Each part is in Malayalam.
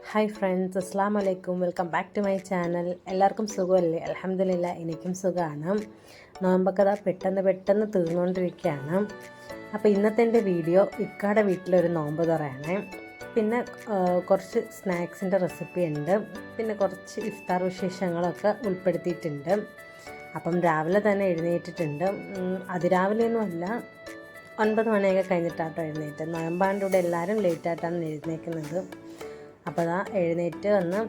ഹായ് ഫ്രണ്ട്സ്, അസ്സാം വലൈക്കും. Welcome back to my channel. എല്ലാവർക്കും സുഖമല്ലേ? അൽഹംദുലില്ലാ, എനിക്കും സുഖമാണ്. നോമ്പൊക്കെ പെട്ടെന്ന് തീർന്നുകൊണ്ടിരിക്കുകയാണ്. അപ്പോൾ ഇന്നത്തെ എൻ്റെ വീഡിയോ ഇക്കാടെ വീട്ടിലൊരു നോമ്പ് തുറയാണ്. പിന്നെ കുറച്ച് സ്നാക്സിൻ്റെ റെസിപ്പി ഉണ്ട്. പിന്നെ കുറച്ച് ഇഫ്താർ വിശേഷങ്ങളൊക്കെ ഉൾപ്പെടുത്തിയിട്ടുണ്ട്. അപ്പം രാവിലെ തന്നെ എഴുന്നേറ്റിട്ടുണ്ട്. അതിരാവിലെയൊന്നുമല്ല, 9 മണിയൊക്കെ കഴിഞ്ഞിട്ടാട്ടോ എഴുന്നേറ്റ്. നോയമ്പാണ്ട് ഇവിടെ എല്ലാവരും ലേറ്റായിട്ടാണ് എഴുന്നേൽക്കുന്നത്. അപ്പോൾ അതാ എഴുന്നേറ്റ് വന്ന്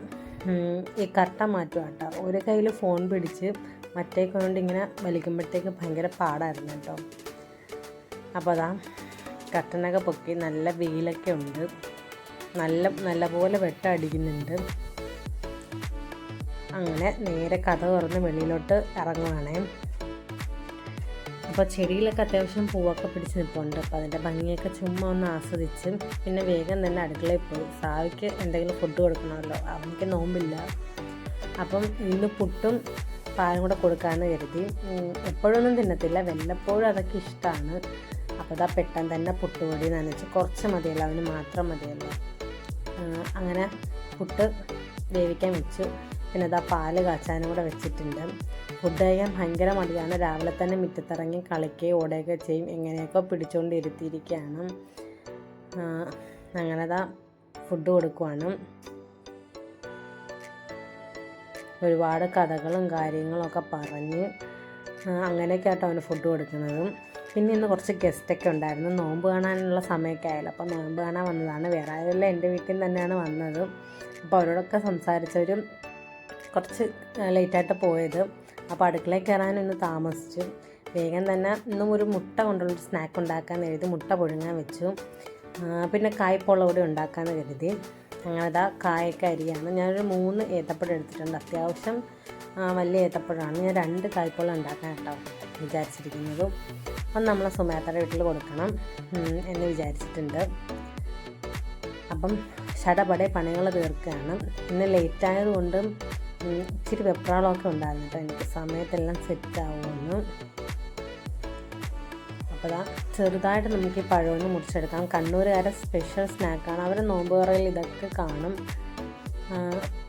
ഈ കട്ട മാറ്റുക കേട്ടോ. ഒരു കയ്യിൽ ഫോൺ പിടിച്ച് മറ്റേ കൊണ്ട് ഇങ്ങനെ വലിക്കുമ്പോഴത്തേക്ക് ഭയങ്കര പാടായിരുന്നു കേട്ടോ. അപ്പോൾ അതാ കട്ടനൊക്കെ പൊക്കി, നല്ല വെയിലൊക്കെ ഉണ്ട്, നല്ലപോലെ വെട്ടം അടിക്കുന്നുണ്ട്. അങ്ങനെ നേരെ കഥ തുറന്ന് വെളിയിലോട്ട് ഇറങ്ങുവാണേ. അപ്പോൾ ചെടിയിലൊക്കെ അത്യാവശ്യം പൂവൊക്കെ പിടിച്ച് നിൽപ്പുണ്ട്. അപ്പോൾ അതിൻ്റെ ഭംഗിയൊക്കെ ചുമ്മാ ഒന്ന് ആസ്വദിച്ച് പിന്നെ വേഗം തന്നെ അടുക്കളയിൽ പോയി സാവിക്ക് എന്തെങ്കിലും ഫുഡ് കൊടുക്കണമല്ലോ, അവനിക്ക് നോമ്പില്ല. അപ്പം ഇന്ന് പുട്ടും പാലും കൂടെ കൊടുക്കാമെന്ന് കരുതി. എപ്പോഴൊന്നും തിന്നത്തില്ല, വല്ലപ്പോഴും അതൊക്കെ ഇഷ്ടമാണ്. അപ്പോൾ അതാ പെട്ടെന്ന് തന്നെ പുട്ടുപൊടി നനച്ച് കുറച്ച് മതിയല്ലോ, അവന് മാത്രം മതിയല്ലോ. അങ്ങനെ പുട്ട് വേവിക്കാൻ വെച്ചു. പിന്നെ അതാ പാല് കാച്ചാനും കൂടെ വെച്ചിട്ടുണ്ട്. ഫുഡ് കഴിക്കാൻ ഭയങ്കര മടിയാണ്. രാവിലെ തന്നെ മുറ്റത്തിറങ്ങി കളിക്കുകയും ഓടുകയൊക്കെ ചെയ്യും. എങ്ങനെയൊക്കെ പിടിച്ചുകൊണ്ട് ഇരുത്തിയിരിക്കുകയാണ്. അങ്ങനെ അതാ ഫുഡ് കൊടുക്കുവാണ്. ഒരുപാട് കഥകളും കാര്യങ്ങളൊക്കെ പറഞ്ഞ് അങ്ങനെയൊക്കെ ആട്ടോ അവന് ഫുഡ് കൊടുക്കുന്നത്. പിന്നെ ഇന്ന് കുറച്ച് ഗസ്റ്റൊക്കെ ഉണ്ടായിരുന്നു. നോമ്പ് കാണാനുള്ള സമയമൊക്കെ ആയാലും അപ്പോൾ നോമ്പ് കാണാൻ വന്നതാണ്. വേറെ ആരുമില്ല, എൻ്റെ വീട്ടിൽ തന്നെയാണ് വന്നത്. അപ്പോൾ അവരോടൊക്കെ സംസാരിച്ചവരും കുറച്ച് ലേറ്റായിട്ട് പോയത്. അപ്പോൾ അടുക്കളയിൽ കയറാൻ ഇന്ന് താമസിച്ചു. വേഗം തന്നെ ഇന്നും ഒരു മുട്ട കൊണ്ടുള്ളൊരു സ്നാക്ക് ഉണ്ടാക്കാൻ കരുതി മുട്ട പുഴുങ്ങാൻ വെച്ചു. പിന്നെ കായ്പോള കൂടി ഉണ്ടാക്കാമെന്ന് കരുതി. അങ്ങനെ അതാ കായൊക്കെ അരിയാണ്. ഞാനൊരു 3 ഏത്തപ്പഴം എടുത്തിട്ടുണ്ട്. അത്യാവശ്യം വലിയ ഏത്തപ്പഴമാണ്. ഞാൻ 2 കായ്പോള ഉണ്ടാക്കാൻ കേട്ടോ വിചാരിച്ചിരിക്കുന്നതും. അപ്പം നമ്മളെ സുമേത്തയുടെ വീട്ടിൽ കൊടുക്കണം എന്ന് വിചാരിച്ചിട്ടുണ്ട്. അപ്പം ഷടപടെ പണികൾ തീർക്കുകയാണ്. ഇന്ന് ലേറ്റായതുകൊണ്ട് ഇച്ചിരി വെപ്രാളമൊക്കെ ഉണ്ടായിരുന്നു കേട്ടോ എനിക്ക്, സമയത്തെല്ലാം സെറ്റാവുമെന്ന്. അപ്പോൾ അതാ ചെറുതായിട്ട് നമുക്ക് ഈ പഴമൊന്ന് മുറിച്ചെടുക്കാം. കണ്ണൂരുകാരെ സ്പെഷ്യൽ സ്നാക്കാണ്. അവരെ നോമ്പ് തുറയിൽ ഇതൊക്കെ കാണും.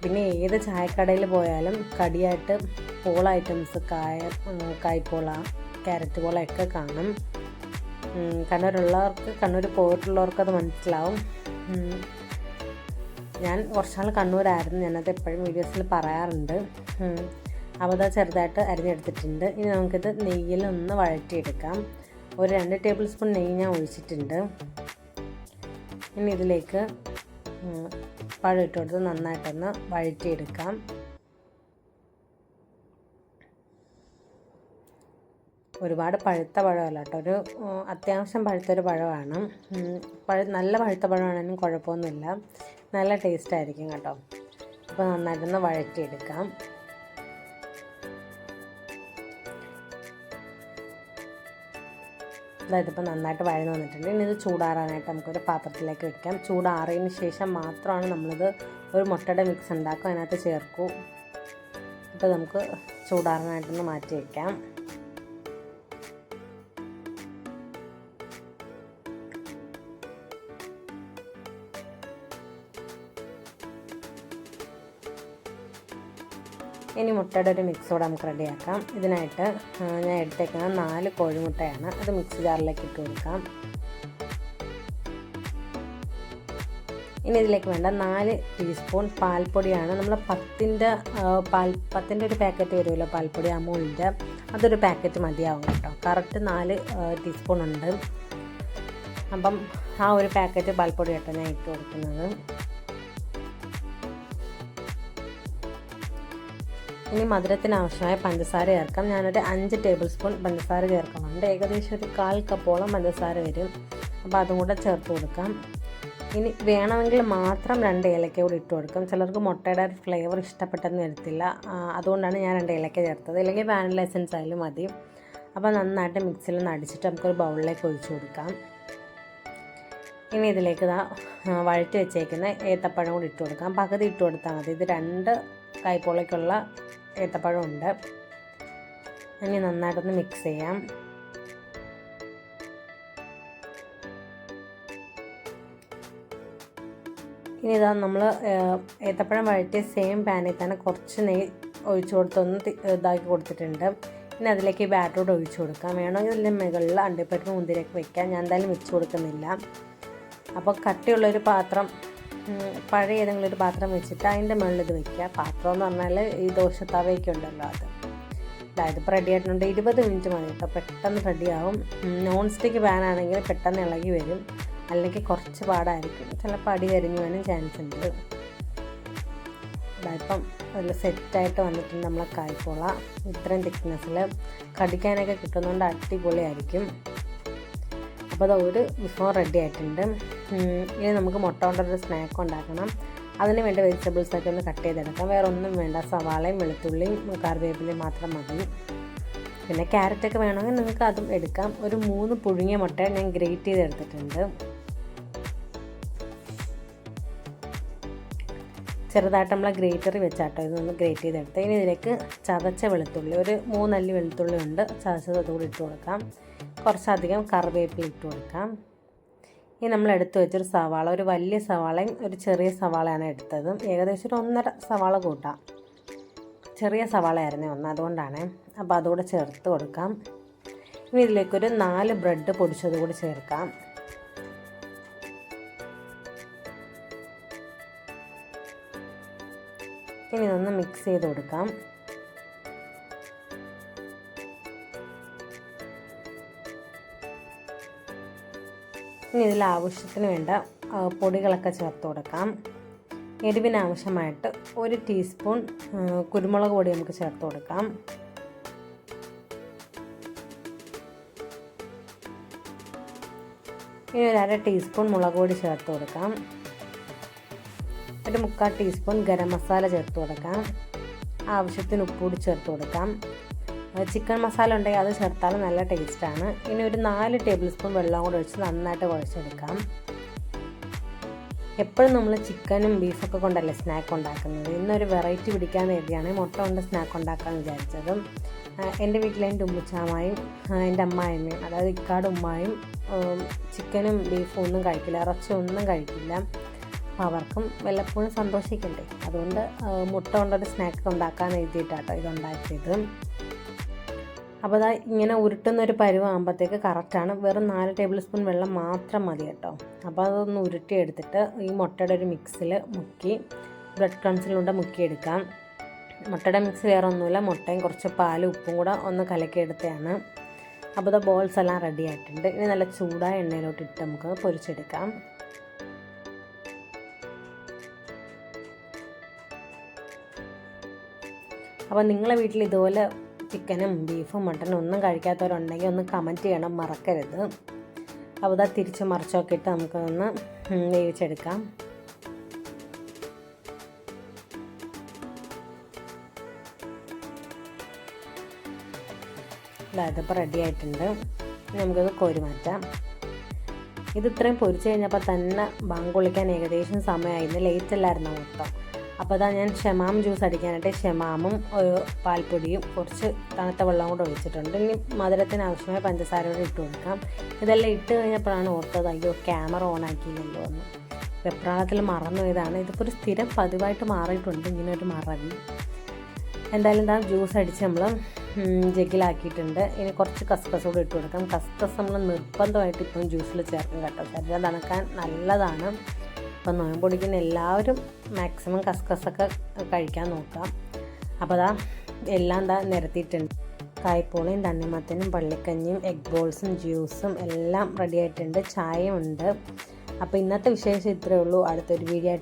പിന്നെ ഏത് ചായക്കടയിൽ പോയാലും കടിയായിട്ട് പോള ഐറ്റംസ്, കായ്പോള, ക്യാരറ്റ് പോള ഒക്കെ കാണും. കണ്ണൂർ പോയിട്ടുള്ളവർക്ക് അത് മനസ്സിലാവും. ഞാൻ കുറച്ചാൾ കണ്ണൂരായിരുന്നു, ഞാനത് എപ്പോഴും വീഡിയോസിൽ പറയാറുണ്ട്. അപ്പോൾ അത് ചെറുതായിട്ട് അരിഞ്ഞെടുത്തിട്ടുണ്ട്. ഇനി നമുക്കിത് നെയ്യിലൊന്ന് വഴറ്റിയെടുക്കാം. ഒരു 2 ടേബിൾ സ്പൂൺ നെയ്യ് ഞാൻ ഒഴിച്ചിട്ടുണ്ട്. ഇനി ഇതിലേക്ക് പഴം ഇട്ട് കൊടുത്ത് നന്നായിട്ടൊന്ന് വഴറ്റിയെടുക്കാം. ഒരുപാട് പഴുത്ത പഴമല്ല കേട്ടോ, ഒരു അത്യാവശ്യം പഴുത്തൊരു പഴമാണ്. നല്ല പഴുത്ത പഴമാണെങ്കിലും കുഴപ്പമൊന്നുമില്ല, നല്ല ടേസ്റ്റ് ആയിരിക്കും കേട്ടോ. അപ്പോൾ നന്നായിട്ടൊന്ന് വഴറ്റിയെടുക്കാം. അതായത് ഇപ്പോൾ നന്നായിട്ട് വഴന്ന് വന്നിട്ടുണ്ട്. ഇനി ഇത് ചൂടാറാനായിട്ട് നമുക്കൊരു പാത്രത്തിലേക്ക് വെക്കാം. ചൂടാറിയതിന് ശേഷം മാത്രമാണ് നമ്മളിത് ഒരു മുട്ടയുടെ മിക്സ് ഉണ്ടാക്കും, അതിനകത്ത് ചേർക്കൂ. അപ്പോൾ നമുക്ക് ചൂടാറാനായിട്ടൊന്ന് മാറ്റി വയ്ക്കാം. ഇനി മുട്ടയുടെ ഒരു മിക്സ് കൂടെ നമുക്ക് റെഡിയാക്കാം. ഇതിനായിട്ട് ഞാൻ എടുത്തേക്കുന്നത് 4 കോഴിമുട്ടയാണ്. അത് മിക്സി ജാറിലേക്ക് ഇട്ട് കൊടുക്കാം. ഇനി ഇതിലേക്ക് വേണ്ട 4 ടീസ്പൂൺ പാൽപ്പൊടിയാണ്. നമ്മൾ 10-ൻ്റെ ഒരു പാക്കറ്റ് വരുമല്ലോ പാൽപ്പൊടി, അമൂലിൻ്റെ, അതൊരു പാക്കറ്റ് മതിയാവും കേട്ടോ. കറക്റ്റ് 4 ടീസ്പൂൺ ഉണ്ട്. അപ്പം ആ ഒരു പാക്കറ്റ് പാൽപ്പൊടി കേട്ടോ ഞാൻ ഇട്ട് കൊടുക്കുന്നത്. ഇനി മധുരത്തിന് ആവശ്യമായ പഞ്ചസാര ചേർക്കാം. ഞാനൊരു 5 ടേബിൾ സ്പൂൺ പഞ്ചസാര ചേർക്കുന്നുണ്ട്. ഏകദേശം ഒരു 1/4 കപ്പോളം പഞ്ചസാര വരും. അപ്പോൾ അതും കൂടെ ചേർത്ത് കൊടുക്കാം. ഇനി വേണമെങ്കിൽ മാത്രം 2 ഏലക്ക കൂടി ഇട്ട് കൊടുക്കാം. ചിലർക്ക് മുട്ടയുടെ ഒരു ഫ്ലേവർ ഇഷ്ടപ്പെട്ടെന്ന് വരത്തില്ല, അതുകൊണ്ടാണ് ഞാൻ 2 ഏലക്ക ചേർത്തത്. അല്ലെങ്കിൽ വാനില എസൻസ് ആയാലും മതി. അപ്പോൾ നന്നായിട്ട് മിക്സിയിൽ അടിച്ചിട്ട് നമുക്കൊരു ബൗളിലേക്ക് ഒഴിച്ചു കൊടുക്കാം. ഇനി ഇതിലേക്ക് വഴറ്റി വെച്ചേക്കുന്ന ഏത്തപ്പഴം കൂടി ഇട്ട് കൊടുക്കാം. പകുതി ഇട്ട് കൊടുത്താൽ മതി. ഇത് 2 കായ്പോളയ്ക്കുള്ള ഏത്തപ്പഴം ഉണ്ട്. ഇനി നന്നായിട്ടൊന്ന് മിക്സ് ചെയ്യാം. ഇനി ഇതാ നമ്മൾ ഏത്തപ്പഴം വഴറ്റിയ സെയിം പാനിൽ തന്നെ കുറച്ച് നെയ്യ് ഒഴിച്ചു കൊടുത്തൊന്ന് ഇതാക്കി കൊടുത്തിട്ടുണ്ട്. ഇനി അതിലേക്ക് ഈ ബാറ്ററോട് ഒഴിച്ചു കൊടുക്കാം. വേണമെങ്കിൽ ഇതിൻ്റെ മുകളിൽ അണ്ടിപ്പരിപ്പ് മുന്തിരിയൊക്കെ വയ്ക്കാം. ഞാൻ എന്തായാലും വെച്ച് കൊടുക്കുന്നില്ല. അപ്പോൾ കട്ടിയുള്ളൊരു പാത്രം, പഴയ ഏതെങ്കിലും ഒരു പാത്രം വെച്ചിട്ട് അതിൻ്റെ മുകളിൽ ഇത് വയ്ക്കുക. പാത്രം എന്ന് പറഞ്ഞാൽ ഈ ദോശത്തവയൊക്കെ ഉണ്ടല്ലോ അത്. അതായത് ഇപ്പോൾ റെഡി ആയിട്ടുണ്ട്. 20 മിനിറ്റ് മതി കേട്ടോ, പെട്ടെന്ന് റെഡിയാവും. നോൺ സ്റ്റിക്ക് പാൻ ആണെങ്കിൽ പെട്ടെന്ന് ഇളകി വരും, അല്ലെങ്കിൽ കുറച്ച് പാടായിരിക്കും, ചിലപ്പോൾ അടി കരിഞ്ഞു വരാനും ചാൻസ് ഉണ്ട്. ഇപ്പം അതിൽ സെറ്റായിട്ട് വന്നിട്ടുണ്ട് നമ്മളെ കായ്പോള. ഇത്രയും തിക്നെസ്സിൽ കടിക്കാനൊക്കെ കിട്ടുന്നതുകൊണ്ട് അടിപൊളിയായിരിക്കും. അപ്പോൾ അത് ഒരു വിഭവം റെഡി ആയിട്ടുണ്ട്. ഇനി നമുക്ക് മുട്ട കൊണ്ടൊരു സ്നാക്ക് ഉണ്ടാക്കണം. അതിന് വേണ്ട വെജിറ്റബിൾസൊക്കെ ഒന്ന് കട്ട് ചെയ്തെടുക്കാം. വേറെ ഒന്നും വേണ്ട, സവാളയും വെളുത്തുള്ളിയും കറിവേപ്പിലയും മാത്രം മതി. പിന്നെ ക്യാരറ്റൊക്കെ വേണമെങ്കിൽ നിങ്ങൾക്ക് അതും എടുക്കാം. ഒരു 3 പുഴുങ്ങിയ മുട്ട ഞാൻ ഗ്രേറ്റ് ചെയ്തെടുത്തിട്ടുണ്ട്. ചെറുതായിട്ട് നമ്മൾ ഗ്രേറ്ററി വെച്ചാട്ടോ ഇതൊന്ന് ഗ്രേറ്റ് ചെയ്തെടുത്ത്. ഇനി ഇതിലേക്ക് ചതച്ച വെളുത്തുള്ളി, ഒരു 3 അല്ലി വെളുത്തുള്ളി ഉണ്ട്, ചതച്ചത് അതുകൂടി ഇട്ട് കൊടുക്കാം. കുറച്ചധികം കറിവേപ്പില ഇട്ട് കൊടുക്കാം. ഇനി നമ്മൾ എടുത്ത് വെച്ചൊരു സവാള, ഒരു വലിയ സവാളയും ഒരു ചെറിയ സവാളയാണ് എടുത്തത്. ഏകദേശം ഒരു 1.5 സവാള കൂട്ടാം. ചെറിയ സവാളയായിരുന്നേ ഒന്ന്, അതുകൊണ്ടാണ്. അപ്പോൾ അതുകൂടെ ചേർത്ത് കൊടുക്കാം. ഇനി ഇതിലേക്കൊരു 4 ബ്രെഡ് പൊടിച്ചത് കൂടി ചേർക്കാം. ഇനി ഇതൊന്ന് മിക്സ് ചെയ്ത് കൊടുക്കാം. ഇനി ഇതിൽ ആവശ്യത്തിന് വേണ്ട പൊടികളൊക്കെ ചേർത്ത് കൊടുക്കാം. എരിവിന് ആവശ്യമായിട്ട് 1 ടീസ്പൂൺ കുരുമുളക് പൊടി നമുക്ക് ചേർത്ത് കൊടുക്കാം. ഇനി ഒരു 1/2 ടീസ്പൂൺ മുളക് പൊടി ചേർത്ത് കൊടുക്കാം. ഒരു 3/4 ടീസ്പൂൺ ഗരം മസാല ചേർത്ത് കൊടുക്കാം. ആവശ്യത്തിന് ഉപ്പ് കൂടി ചേർത്ത് കൊടുക്കാം. ചിക്കൻ മസാല ഉണ്ടെങ്കിൽ അത് ചേർത്താലും നല്ല ടേസ്റ്റാണ്. ഇനി ഒരു 4 ടേബിൾ സ്പൂൺ വെള്ളം കൂടെ ഒഴിച്ച് നന്നായിട്ട് കുഴച്ചെടുക്കാം. എപ്പോഴും നമ്മൾ ചിക്കനും ബീഫൊക്കെ കൊണ്ടല്ലേ സ്നാക്ക് ഉണ്ടാക്കുന്നത്. ഇന്നൊരു വെറൈറ്റി പിടിക്കാൻ വേണ്ടിയാണ് മുട്ട കൊണ്ട് സ്നാക്ക് ഉണ്ടാക്കാമെന്ന് വിചാരിച്ചത്. എൻ്റെ വീട്ടിൽ എൻ്റെ ഉമ്മച്ചാമായും എൻ്റെ അമ്മായിമ്മയും, അതായത് ഇക്കാട് ഉമ്മായും ചിക്കനും ബീഫും ഒന്നും കഴിക്കില്ല, ഇറച്ചി ഒന്നും കഴിക്കില്ല. അപ്പോൾ അവർക്കും വല്ലപ്പോഴും സന്തോഷിക്കണ്ടേ, അതുകൊണ്ട് മുട്ട കൊണ്ടൊരു സ്നാക്ക് ഉണ്ടാക്കാൻ എഴുതിയിട്ടാട്ടോ ഇതുണ്ടാക്കിയത്. അപ്പോൾ അതാ ഇങ്ങനെ ഉരുട്ടുന്നൊരു പരുവാകുമ്പോഴത്തേക്ക് കറക്റ്റാണ്. വെറും 4 ടേബിൾ സ്പൂൺ വെള്ളം മാത്രം മതി കേട്ടോ. അപ്പോൾ അതൊന്ന് ഉരുട്ടിയെടുത്തിട്ട് ഈ മുട്ടയുടെ ഒരു മിക്സിൽ മുക്കി ബ്രെഡ് ക്രംസിലൂടെ മുക്കിയെടുക്കാം. മുട്ടയുടെ മിക്സ് വേറെ ഒന്നുമില്ല, മുട്ടയും കുറച്ച് പാലും ഉപ്പും കൂടെ ഒന്ന് കലക്കിയെടുത്തതാണ്. അപ്പോൾ ഇത് ബോൾസ് എല്ലാം റെഡി ആയിട്ടുണ്ട്. ഇനി നല്ല ചൂടായ എണ്ണയിലോട്ട് ഇട്ട് നമുക്ക് പൊരിച്ചെടുക്കാം. അപ്പോൾ നിങ്ങളെ വീട്ടിൽ ഇതുപോലെ ചിക്കനും ബീഫും മട്ടനും ഒന്നും കഴിക്കാത്തവരുണ്ടെങ്കിൽ ഒന്ന് കമൻറ്റ് ചെയ്യണം, മറക്കരുത്. അപ്പോൾ ഇതാ തിരിച്ച് മറിച്ചൊക്കെ ഇട്ട് നമുക്കൊന്ന് വേവിച്ചെടുക്കാം. ഇതിപ്പോൾ റെഡി ആയിട്ടുണ്ട്. നമുക്കത് കോരി മാറ്റാം. ഇത് ഇത്രയും പൊരിച്ച് കഴിഞ്ഞപ്പോൾ തന്നെ ബാങ്ക് വിളിക്കാൻ ഏകദേശം സമയമായിരുന്നു. ലേറ്റ് അല്ലായിരുന്നു മൊത്തം. അപ്പോൾ അതാ ഞാൻ ഷമാം ജ്യൂസ് അടിക്കാനായിട്ട് ഷമാമും ഒരു പാൽപ്പൊടിയും കുറച്ച് തണുത്ത വെള്ളം കൂടെ ഒഴിച്ചിട്ടുണ്ട്. ഇനി മധുരത്തിന് ആവശ്യമായ പഞ്ചസാര കൂടെ ഇട്ട് കൊടുക്കാം. ഇതെല്ലാം ഇട്ട് കഴിഞ്ഞപ്പോഴാണ് ഓർത്തത്, അയ്യോ ക്യാമറ ഓൺ ആക്കിയില്ലല്ലോ എന്ന്. വെപ്രാളത്തിൽ മറന്നു പോയതാണ്. ഇതിപ്പോൾ ഒരു സ്ഥിരം പതിവായിട്ട് മാറിയിട്ടുണ്ട് ഇങ്ങനെ ഒരു മറവി. എന്തായാലും എന്താ ജ്യൂസ് അടിച്ച് നമ്മൾ ജഗ്ഗിലാക്കിയിട്ടുണ്ട്. ഇനി കുറച്ച് കസ്കസ് കൂടെ ഇട്ട് കൊടുക്കാം. കസ്കസ് നമ്മൾ നിർബന്ധമായിട്ട് ഇപ്പം ജ്യൂസിൽ ചേർക്കും കേട്ടോ, ശരീരം തണുക്കാൻ നല്ലതാണ്. അപ്പം നോയമ്പ് പിടിക്കുന്ന എല്ലാവരും മാക്സിമം കസ്കസൊക്കെ കഴിക്കാൻ നോക്കാം. അപ്പോൾ അതാ എല്ലാം എന്താ നിരത്തിയിട്ടുണ്ട്. കായ്പോളയും തണ്ണിമത്തനും പള്ളിക്കഞ്ഞിയും എഗ് ബോൾസും ജ്യൂസും എല്ലാം റെഡി ആയിട്ടുണ്ട്. ചായയും ഉണ്ട്. അപ്പോൾ ഇന്നത്തെ വിശേഷം ഇത്രയേ ഉള്ളൂ. അടുത്തൊരു വീഡിയോ